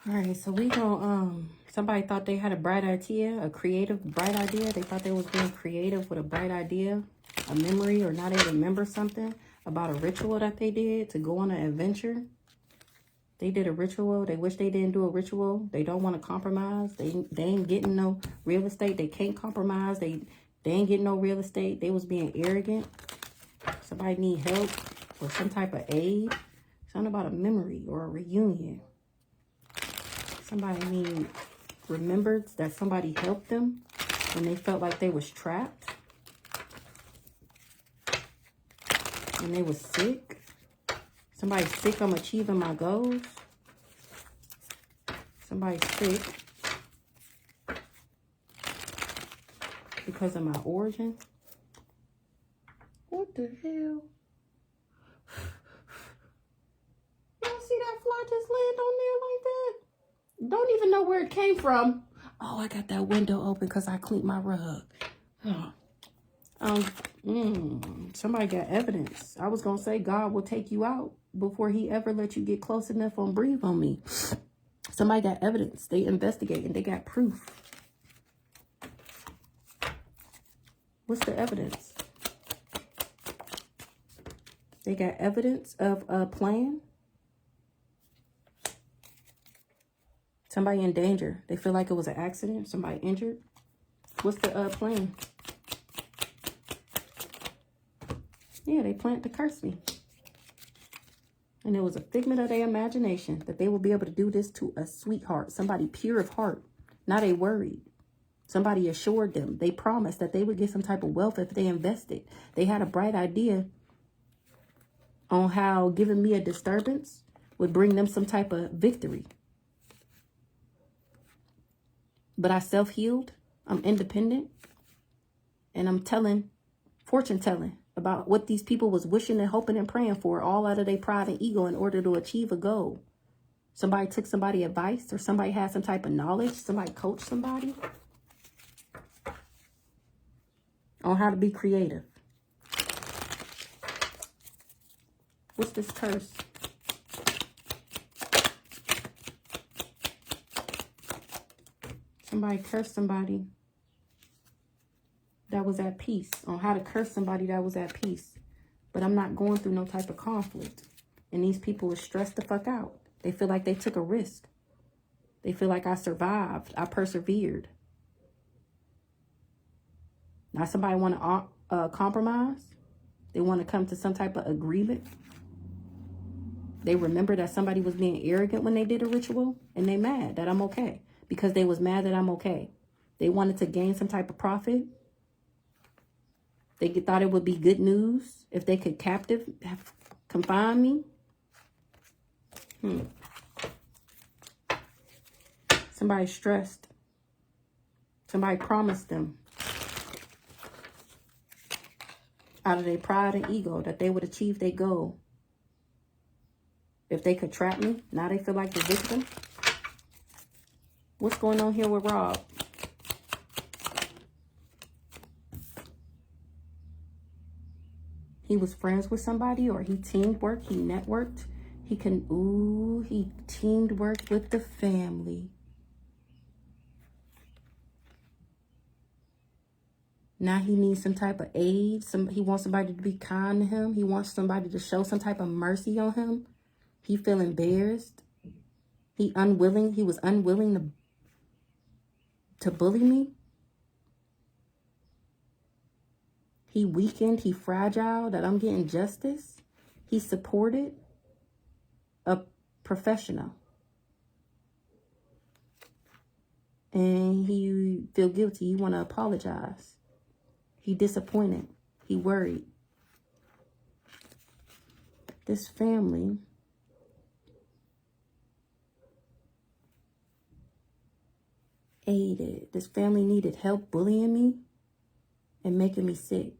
All right, so we gonna somebody thought they had a bright idea, a creative bright idea. They thought they was being creative with a bright idea, a memory, or now they remember something about a ritual that they did to go on an adventure. They did a ritual. They wish they didn't do a ritual. They don't want to compromise. They ain't getting no real estate. They can't compromise. They ain't getting no real estate. They was being arrogant. Somebody need help or some type of aid. Something about a memory or a reunion. Somebody remembered that somebody helped them when they felt like they was trapped. When they was sick. Somebody's sick, I'm achieving my goals. Somebody's sick because of my origin. What the hell? Y'all see that fly just land on there like that? Don't even know where it came from. Oh, I got that window open because I cleaned my rug. Oh. Somebody got evidence. I was going to say God will take you out before he ever let you get close enough and breathe on me. Somebody got evidence. They investigating. They got proof. What's the evidence? They got evidence of a plan. Somebody in danger. They feel like it was an accident. Somebody injured. What's the plan? Yeah, they planned to curse me. And it was a figment of their imagination that they will be able to do this to a sweetheart. Somebody pure of heart. Now they worried. Somebody assured them. They promised that they would get some type of wealth if they invested. They had a bright idea on how giving me a disturbance would bring them some type of victory. But I self-healed. I'm independent. And I'm fortune telling about what these people was wishing and hoping and praying for, all out of their pride and ego in order to achieve a goal. Somebody took somebody advice, or somebody had some type of knowledge. Somebody coached somebody on how to be creative. What's this curse? Somebody cursed somebody that was at peace, on how to curse somebody that was at peace. But I'm not going through no type of conflict. And these people are stressed the fuck out. They feel like they took a risk. They feel like I survived. I persevered. Now somebody want to compromise. They want to come to some type of agreement. They remember that somebody was being arrogant when they did a ritual. And they mad that I'm okay. Because they was mad that I'm okay. They wanted to gain some type of profit. They thought it would be good news if they could confine me. Somebody stressed. Somebody promised them out of their pride and ego that they would achieve their goal. If they could trap me, now they feel like the victim. What's going on here with Rob? He was friends with somebody, or he teamed work, he networked. He teamed work with the family. Now he needs some type of aid. He wants somebody to be kind to him. He wants somebody to show some type of mercy on him. He feel embarrassed. He was unwilling to bully me. He weakened, he fragile, that I'm getting justice. He supported a professional. And he feel guilty. He want to apologize. He disappointed. He worried. This family aided. This family needed help bullying me and making me sick.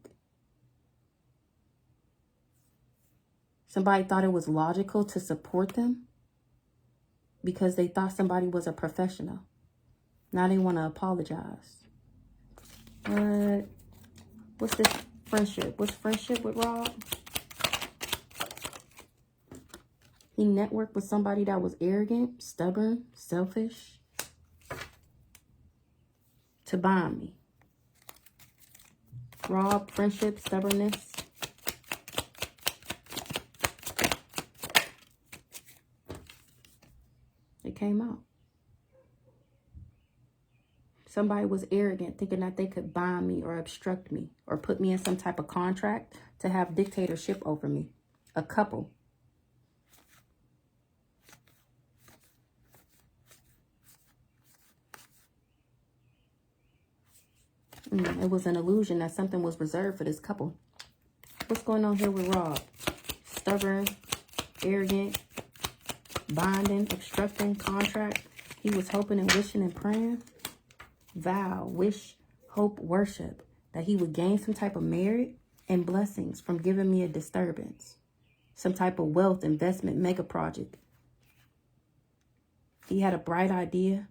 Somebody thought it was logical to support them because they thought somebody was a professional. Now they want to apologize. What's this friendship? What's friendship with Rob? He networked with somebody that was arrogant, stubborn, selfish, to bond me. Rob, friendship, stubbornness. It came out. Somebody was arrogant, thinking that they could bind me or obstruct me or put me in some type of contract to have dictatorship over me. A couple. It was an illusion that something was reserved for this couple. What's going on here with Rob? Stubborn, arrogant, binding, obstructing, contract. He was hoping and wishing and praying. Vow, wish, hope, worship that he would gain some type of merit and blessings from giving me a disturbance. Some type of wealth investment mega project. He had a bright idea.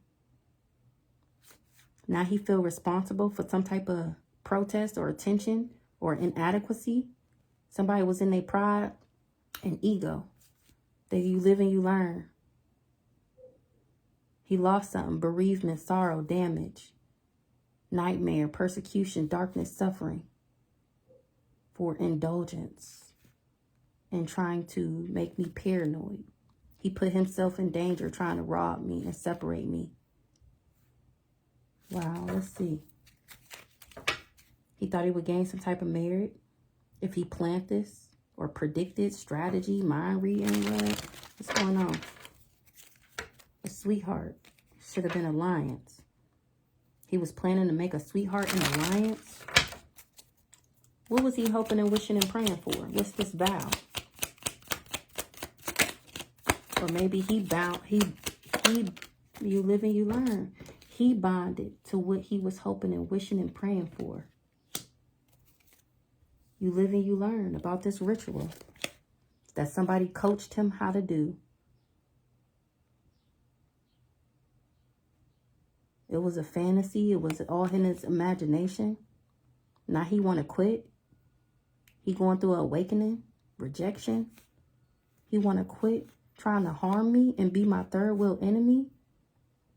Now he feel responsible for some type of protest or attention or inadequacy. Somebody was in their pride and ego. That you live and you learn. He lost something, bereavement, sorrow, damage, nightmare, persecution, darkness, suffering for indulgence and trying to make me paranoid. He put himself in danger trying to rob me and separate me. Wow, let's see. He thought he would gain some type of merit if he planned this or predicted strategy, mind reading, what? What's going on? A sweetheart. Should have been alliance. He was planning to make a sweetheart an alliance. What was he hoping and wishing and praying for? What's this vow? Or maybe he bound, you live and you learn. He bonded to what he was hoping and wishing and praying for. You live and you learn about this ritual that somebody coached him how to do. It was a fantasy. It was all in his imagination. Now he want to quit. He going through an awakening, rejection. He want to quit trying to harm me and be my third wheel enemy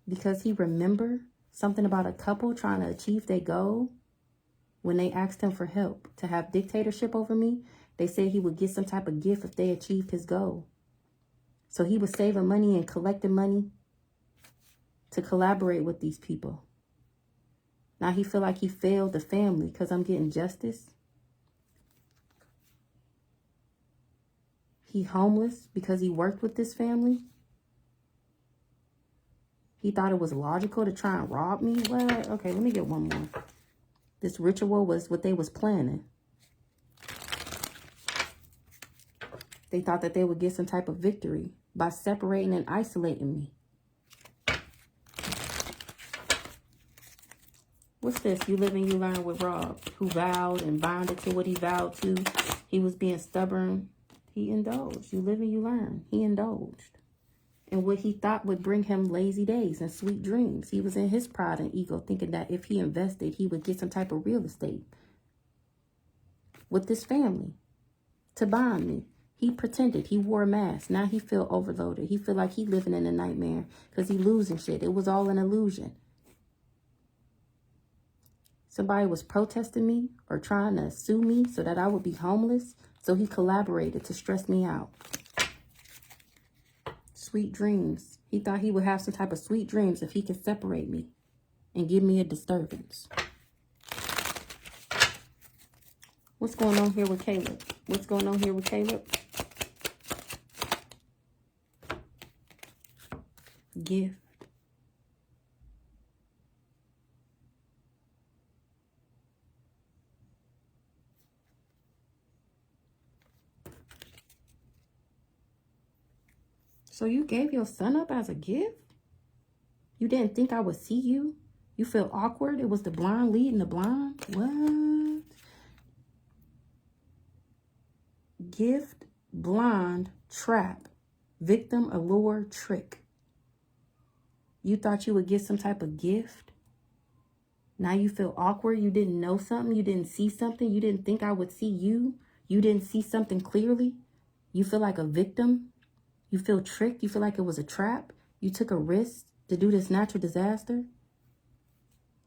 because he remember something about a couple trying to achieve their goal. When they asked him for help to have dictatorship over me, they said he would get some type of gift if they achieved his goal. So he was saving money and collecting money to collaborate with these people. Now he feel like he failed the family because I'm getting justice. He homeless because he worked with this family. He thought it was logical to try and rob me. What? Okay, let me get one more. This ritual was what they was planning. They thought that they would get some type of victory by separating and isolating me. What's this? You live and you learn with Rob, who vowed and bonded to what he vowed to. He was being stubborn. He indulged. You live and you learn. He indulged. And what he thought would bring him lazy days and sweet dreams. He was in his pride and ego thinking that if he invested, he would get some type of real estate with this family to bond me. He pretended. He wore a mask. Now he feel overloaded. He feel like he living in a nightmare because he losing shit. It was all an illusion. Somebody was protesting me or trying to sue me so that I would be homeless. So he collaborated to stress me out. Sweet dreams. He thought he would have some type of sweet dreams if he could separate me and give me a disturbance. What's going on here with Caleb? What's going on here with Caleb? Gift. So you gave your son up as a gift? You didn't think I would see you? You feel awkward? It was the blind leading the blind? What? Gift, blind, trap, victim, allure, trick. You thought you would get some type of gift? Now you feel awkward? You didn't know something? You didn't see something? You didn't think I would see you? You didn't see something clearly? You feel like a victim? You feel tricked. You feel like it was a trap. You took a risk to do this natural disaster.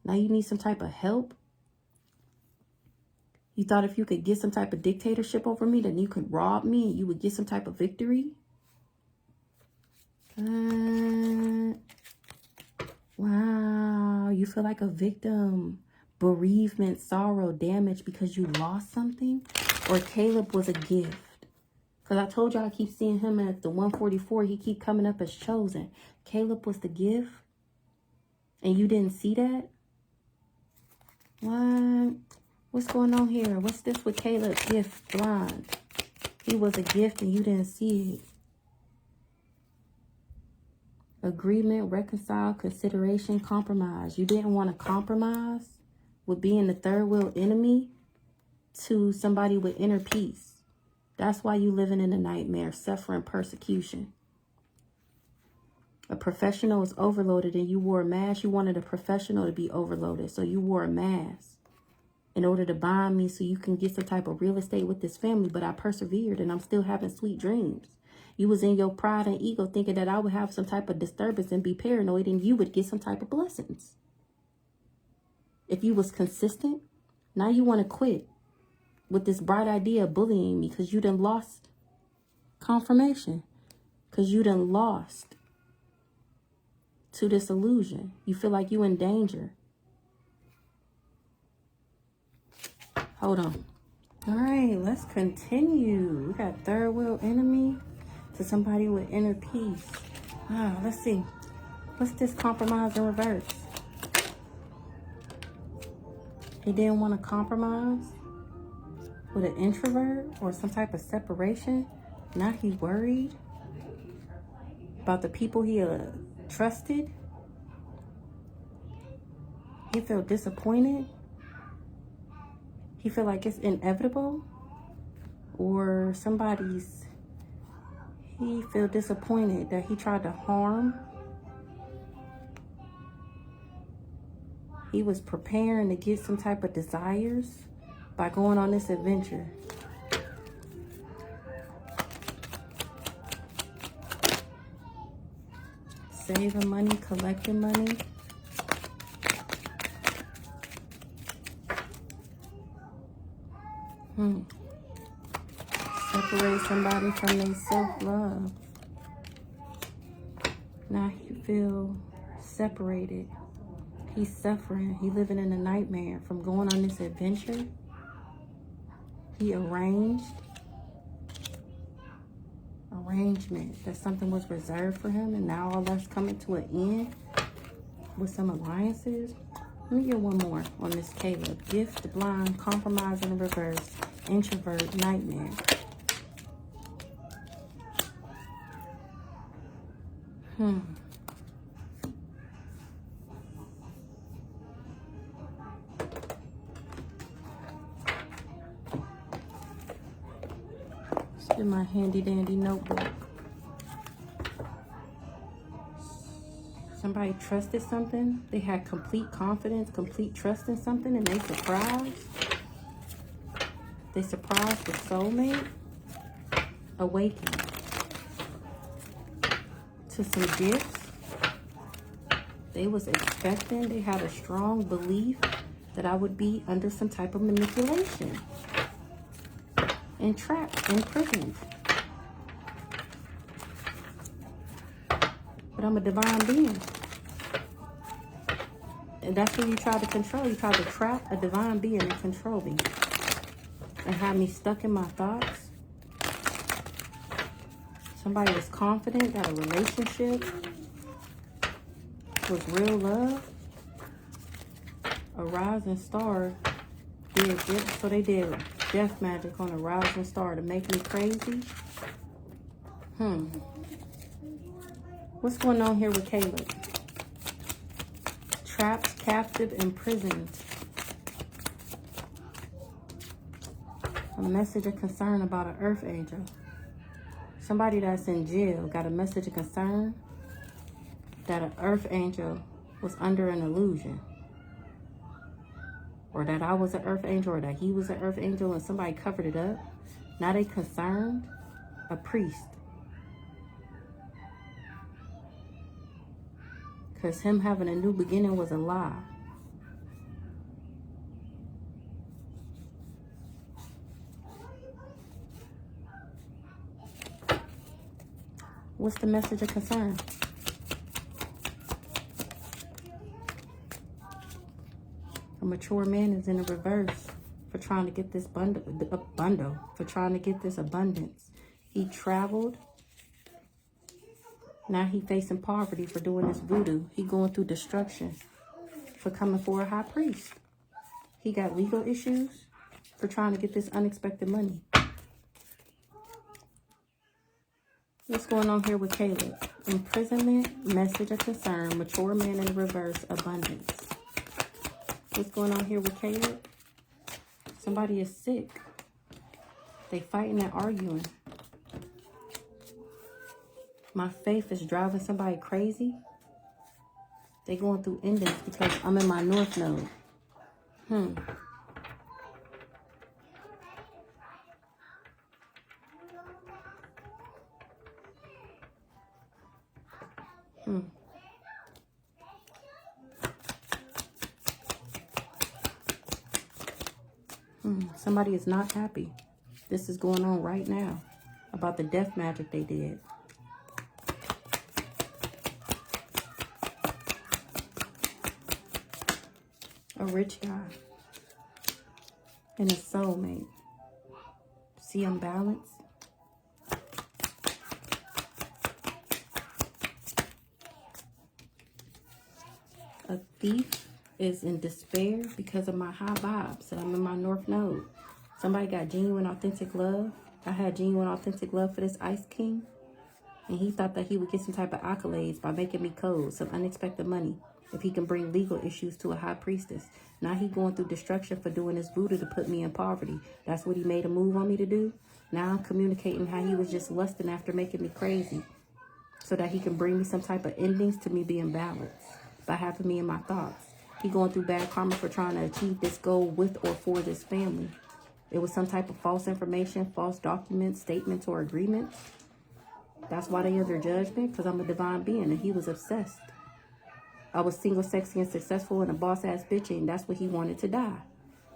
Now you need some type of help. You thought if you could get some type of dictatorship over me, then you could rob me and you would get some type of victory. Wow, you feel like a victim. Bereavement, sorrow, damage because you lost something. Or Caleb was a gift. Because I told y'all I keep seeing him at the 144. He keep coming up as chosen. Caleb was the gift. And you didn't see that? What? What's going on here? What's this with Caleb? Gift, blind. He was a gift and you didn't see it. Agreement, reconcile, consideration, compromise. You didn't want to compromise with being the third wheel enemy to somebody with inner peace. That's why you living in a nightmare, suffering persecution. A professional is overloaded and you wore a mask. You wanted a professional to be overloaded, so you wore a mask in order to bind me so you can get some type of real estate with this family. But I persevered and I'm still having sweet dreams. You was in your pride and ego thinking that I would have some type of disturbance and be paranoid and you would get some type of blessings. If you was consistent, now you want to quit with this bright idea of bullying me because you done lost confirmation. Because you done lost to this illusion. You feel like you in danger. Hold on. All right, let's continue. We got third wheel enemy to somebody with inner peace. Wow, let's see. What's this compromise in reverse? He didn't want to compromise with an introvert or some type of separation. Now he worried about the people he trusted. He felt disappointed. He feel like it's inevitable. Or he feel disappointed that he tried to harm. He was preparing to get some type of desires by going on this adventure. Saving money, collecting money. Separate somebody from their self-love. Now he feel separated. He's suffering. He living in a nightmare from going on this adventure. He arrangement that something was reserved for him, and now all that's coming to an end with some alliances. Let me get one more on this Caleb. Gift, blind, compromise in reverse, introvert, nightmare. Let's get my handy dandy notebook. Somebody trusted something. They had complete confidence, complete trust in something, and they surprised. They surprised the soulmate. Awakened to some gifts. They was expecting. They had a strong belief that I would be under some type of manipulation. Entrapped, imprisoned. But I'm a divine being. And that's who you try to control. You try to trap a divine being and control me. And have me stuck in my thoughts. Somebody was confident that a relationship was real love. A rising star did this. So they did death magic on a rising star to make me crazy. What's going on here with Caleb? Trapped, captive, imprisoned. A message of concern about an earth angel. Somebody that's in jail got a message of concern that an earth angel was under an illusion. Or that I was an earth angel, or that he was an earth angel and somebody covered it up. Now they concerned a priest. Because him having a new beginning was a lie. What's the message of concern? A mature man is in the reverse for trying to get this for trying to get this abundance. He traveled. Now he facing poverty for doing this voodoo. He going through destruction for coming for a high priest. He got legal issues for trying to get this unexpected money. What's going on here with Caleb? Imprisonment, message of concern, mature man in the reverse, abundance. What's going on here with Caleb? Somebody is sick. They fighting and arguing. My faith is driving somebody crazy. They going through endings because I'm in my north node. Somebody is not happy. This is going on right now about the death magic they did. A rich guy and a soulmate. See, I'm balanced. A thief is in despair because of my high vibes and I'm in my north node. Somebody got genuine, authentic love. I had genuine, authentic love for this Ice King. And he thought that he would get some type of accolades by making me cold, some unexpected money, if he can bring legal issues to a high priestess. Now he going through destruction for doing this voodoo to put me in poverty. That's what he made a move on me to do. Now I'm communicating how he was just lusting after making me crazy so that he can bring me some type of endings to me being balanced by having me in my thoughts. He going through bad karma for trying to achieve this goal with or for this family. It was some type of false information, false documents, statements, or agreements. That's why they under judgment, because I'm a divine being, and he was obsessed. I was single, sexy, and successful, and a boss-ass bitch, and that's what he wanted to die.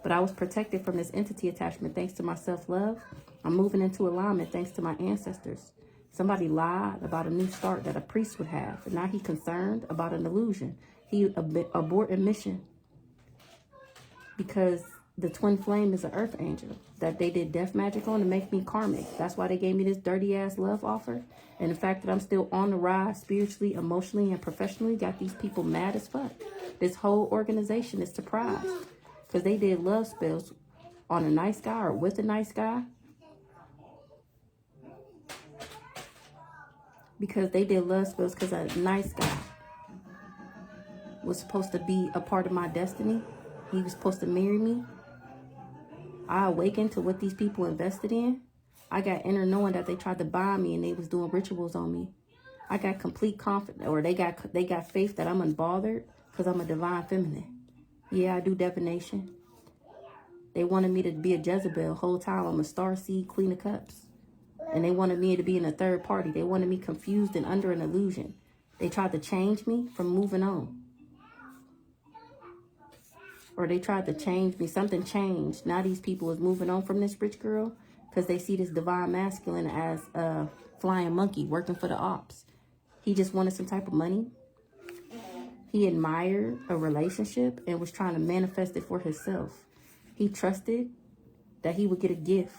But I was protected from this entity attachment thanks to my self-love. I'm moving into alignment thanks to my ancestors. Somebody lied about a new start that a priest would have, and now he's concerned about an illusion. He aborted mission because the twin flame is an earth angel that they did death magic on to make me karmic. That's why they gave me this dirty ass love offer. And the fact that I'm still on the rise spiritually, emotionally, and professionally got these people mad as fuck. This whole organization is surprised because they did love spells on a nice guy or with a nice guy. Because they did love spells because a nice guy was supposed to be a part of my destiny. He was supposed to marry me. I awakened to what these people invested in. I got inner knowing that they tried to bind me and they was doing rituals on me. I got complete confidence, or they got faith that I'm unbothered because I'm a divine feminine. Yeah, I do divination. They wanted me to be a Jezebel whole time. I'm a starseed, queen of cups. And they wanted me to be in a third party. They wanted me confused and under an illusion. They tried to change me from moving on. Or they tried to change me. Something changed. Now these people is moving on from this rich girl because they see this divine masculine as a flying monkey working for the ops. He just wanted some type of money. He admired a relationship and was trying to manifest it for himself. He trusted that he would get a gift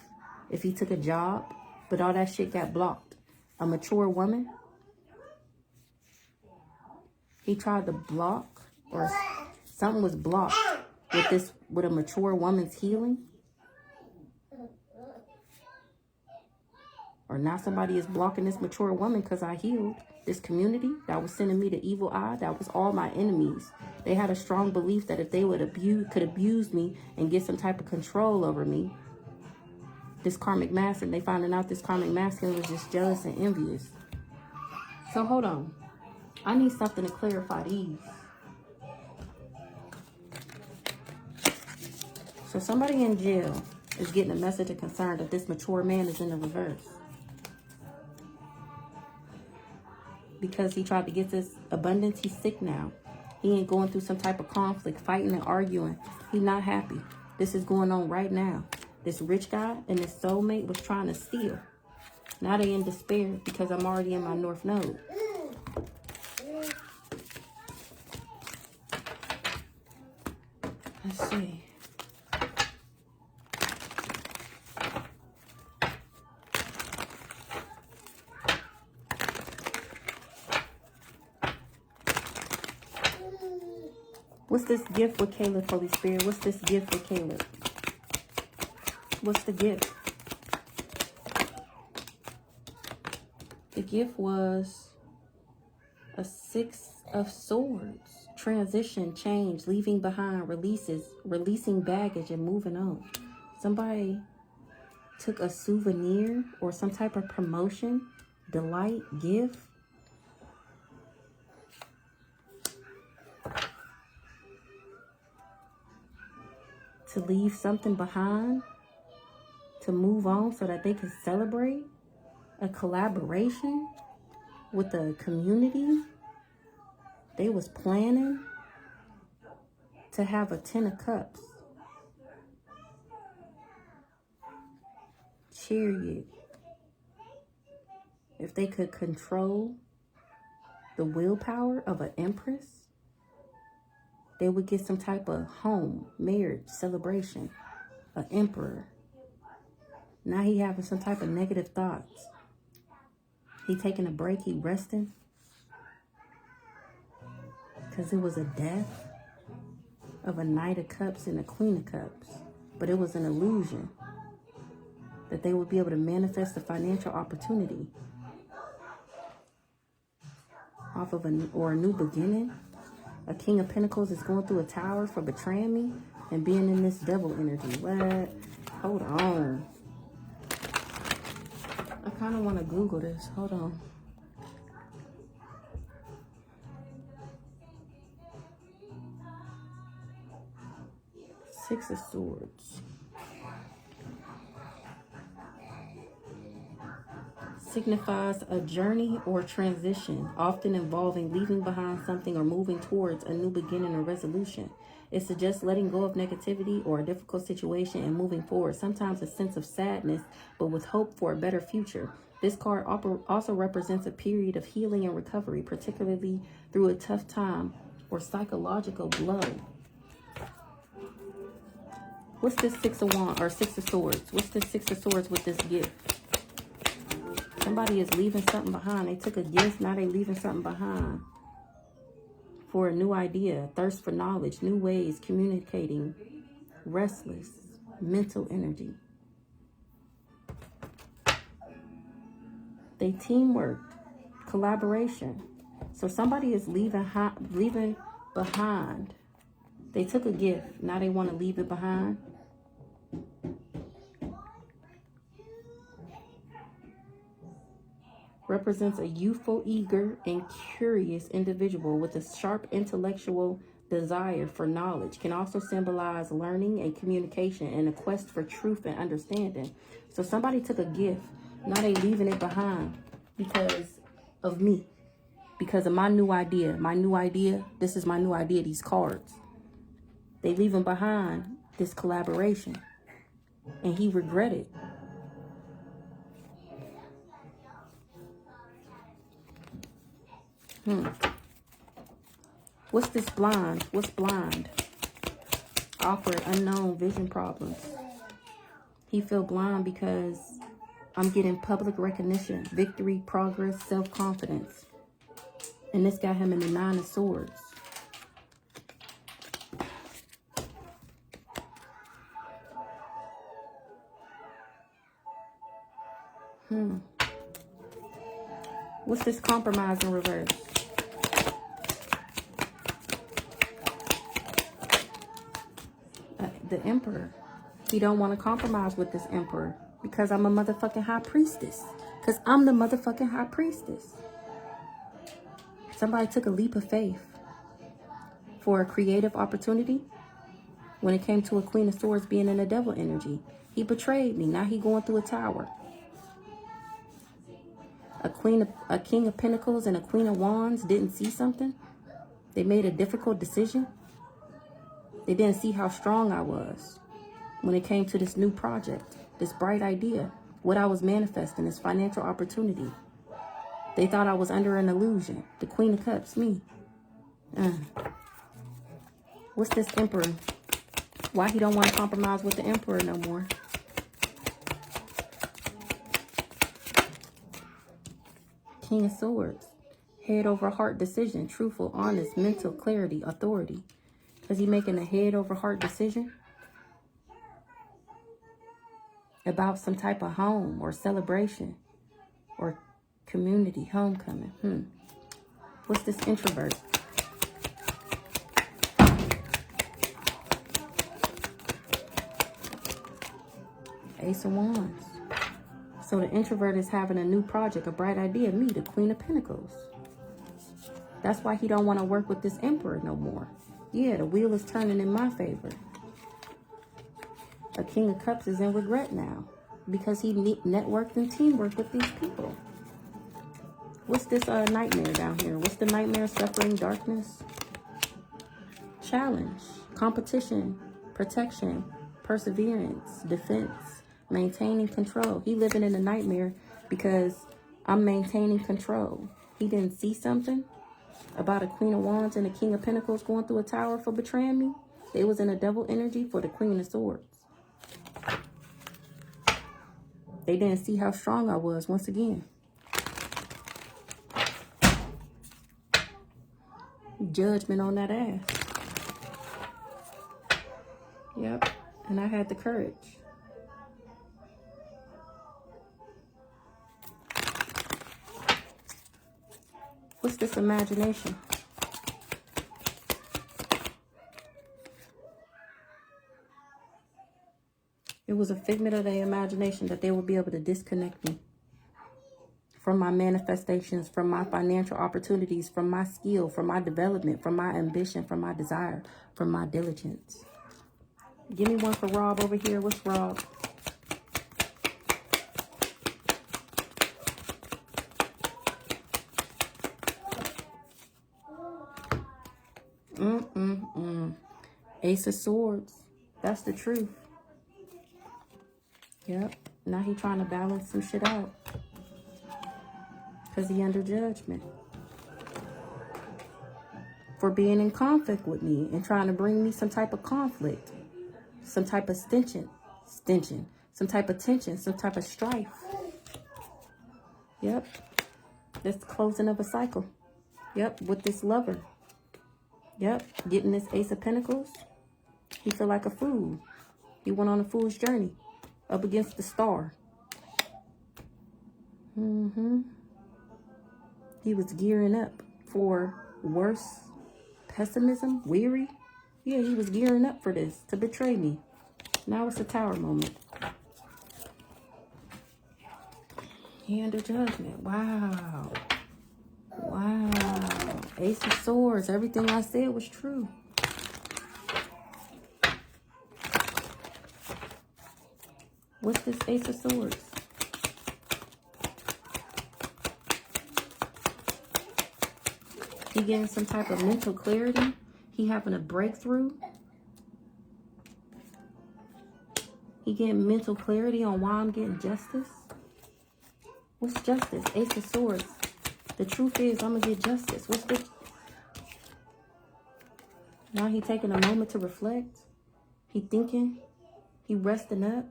if he took a job, but all that shit got blocked. A mature woman, he tried to block, or something was blocked with a mature woman's healing. Or now somebody is blocking this mature woman because I healed this community that was sending me the evil eye. That was all my enemies. They had a strong belief that if they could abuse me and get some type of control over me, this karmic masculine, they finding out this karmic masculine was just jealous and envious. So hold on. I need something to clarify these. So somebody in jail is getting a message of concern that this mature man is in the reverse. because he tried to get this abundance. He's sick now. He ain't going through some type of conflict, fighting and arguing. He's not happy. This is going on right now. This rich guy and his soulmate was trying to steal. Now they in despair because I'm already in my North Node. Let's see. What's this gift with Caleb, Holy Spirit? What's this gift with Caleb? What's the gift? The gift was a 6 of Swords. Transition, change, leaving behind, releasing baggage and moving on. Somebody took a souvenir or some type of promotion, delight, gift. To leave something behind, to move on so that they can celebrate a collaboration with the community. They was planning to have a 10 of Cups. Chariot. If they could control the willpower of an Empress, they would get some type of home, marriage, celebration, an Emperor. Now he having some type of negative thoughts. He taking a break, he resting. Because it was a death of a Knight of Cups and a Queen of Cups. But it was an illusion that they would be able to manifest a financial opportunity off of a new beginning. A King of Pentacles is going through a tower for betraying me and being in this devil energy. What? Hold on. I kind of want to Google this. Hold on. Six of Swords. Signifies a journey or transition, often involving leaving behind something or moving towards a new beginning or resolution. It suggests letting go of negativity or a difficult situation and moving forward, sometimes a sense of sadness, but with hope for a better future. This card also represents a period of healing and recovery, particularly through a tough time or psychological blow. What's this Six of Wands or Six of Swords? What's this Six of Swords with this gift? Somebody is leaving something behind. They took a gift, now they leaving something behind. For a new idea, thirst for knowledge, new ways, communicating, restless, mental energy. They teamwork, collaboration. So somebody is leaving behind. They took a gift, now they want to leave it behind. Represents a youthful, eager, and curious individual with a sharp intellectual desire for knowledge. Can also symbolize learning and communication and a quest for truth and understanding. So somebody took a gift, now they leaving it behind because of me, because of my new idea. This is my new idea, these cards. They leaving behind this collaboration, and he regretted. What's this blind? What's blind? Offered unknown vision problems. He feel blind because I'm getting public recognition, victory, progress, self-confidence. And this got him in the 9 of Swords. What's this compromise in reverse? The Emperor. He don't want to compromise with this Emperor because I'm a motherfucking high priestess. Because I'm the motherfucking high priestess. Somebody took a leap of faith for a creative opportunity when it came to a Queen of Swords being in a devil energy. He betrayed me. Now he going through a tower. A king of pentacles and a queen of wands didn't see something. They made a difficult decision. They didn't see how strong I was when it came to this new project, this bright idea, what I was manifesting, this financial opportunity. They thought I was under an illusion. The Queen of Cups, me. What's this Emperor? Why he don't want to compromise with the Emperor no more? King of Swords. Head over heart decision. Truthful, honest, mental clarity, authority. Is he making a head over heart decision about some type of home or celebration or community, homecoming? What's this introvert? Ace of Wands. So the introvert is having a new project, a bright idea. Me, the Queen of Pentacles. That's why he don't want to work with this Emperor no more. Yeah, the wheel is turning in my favor. A King of Cups is in regret now because he networked and teamworked with these people. What's this nightmare down here? What's the nightmare? Suffering, darkness, challenge, competition, protection, perseverance, defense, maintaining control. He living in a nightmare because I'm maintaining control. He didn't see something about a Queen of Wands and a King of Pentacles going through a tower for betraying me. They was in a double energy for the Queen of Swords. They didn't see how strong I was once again. Judgment on that ass. Yep. And I had the courage. What's this imagination? It was a figment of their imagination that they would be able to disconnect me from my manifestations, from my financial opportunities, from my skill, from my development, from my ambition, from my desire, from my diligence. Give me one for Rob over here. What's Rob? Ace of Swords. That's the truth. Yep. Now he trying to balance some shit out. Because he under judgment. For being in conflict with me and trying to bring me some type of conflict. Some type of stenching. Some type of tension. Some type of strife. Yep. That's the closing of a cycle. Yep. With this lover. Yep. Getting this Ace of Pentacles. He feel like a fool. He went on a fool's journey. Up against the star. He was gearing up for worse pessimism, weary. Yeah, he was gearing up for this, to betray me. Now it's a tower moment. He under judgment. Wow. Wow. Ace of Swords. Everything I said was true. What's this Ace of Swords? He getting some type of mental clarity. He having a breakthrough. He getting mental clarity on why I'm getting justice. What's justice? Ace of Swords. The truth is I'm going to get justice. What's the... Now he taking a moment to reflect. He thinking. He resting up.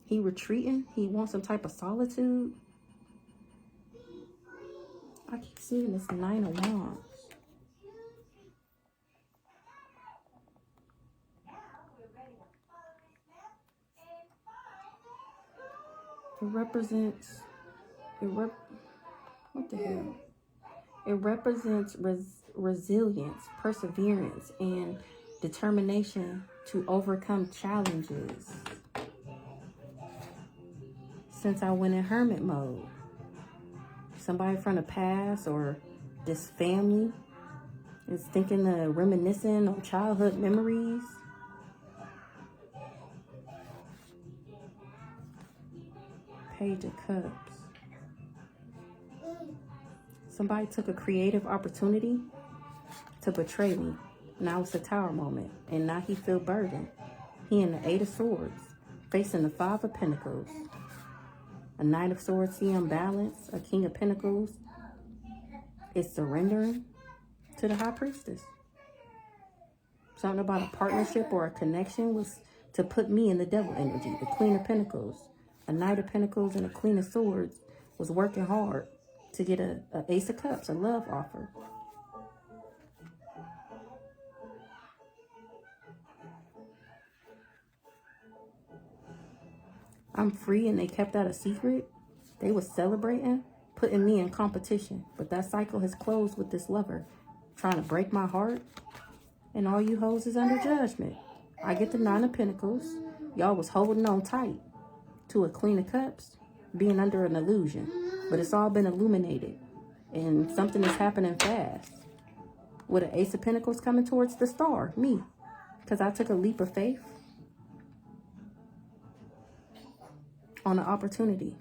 He retreating. He wants some type of solitude. I keep seeing this Nine of Wands. It represents... what the hell? It represents resilience, perseverance, and determination to overcome challenges. Since I went in hermit mode. Somebody from the past or this family is thinking of reminiscing on childhood memories. Page of Cups. Somebody took a creative opportunity to betray me. Now it's a Tower moment. And now he feel burdened. He in the Eight of Swords. Facing the Five of Pentacles. A Knight of Swords, see him balance. A King of Pentacles is surrendering to the High Priestess. Something about a partnership or a connection was to put me in the devil energy. The Queen of Pentacles. A Knight of Pentacles and a Queen of Swords was working hard to get a Ace of Cups, a love offer. I'm free and they kept that a secret. They was celebrating, putting me in competition. But that cycle has closed with this lover trying to break my heart. And all you hoes is under judgment. I get the Nine of Pentacles. Y'all was holding on tight to a Queen of Cups, being under an illusion. But it's all been illuminated. And something is happening fast. With an Ace of Pentacles coming towards the star, me. Because I took a leap of faith on an opportunity.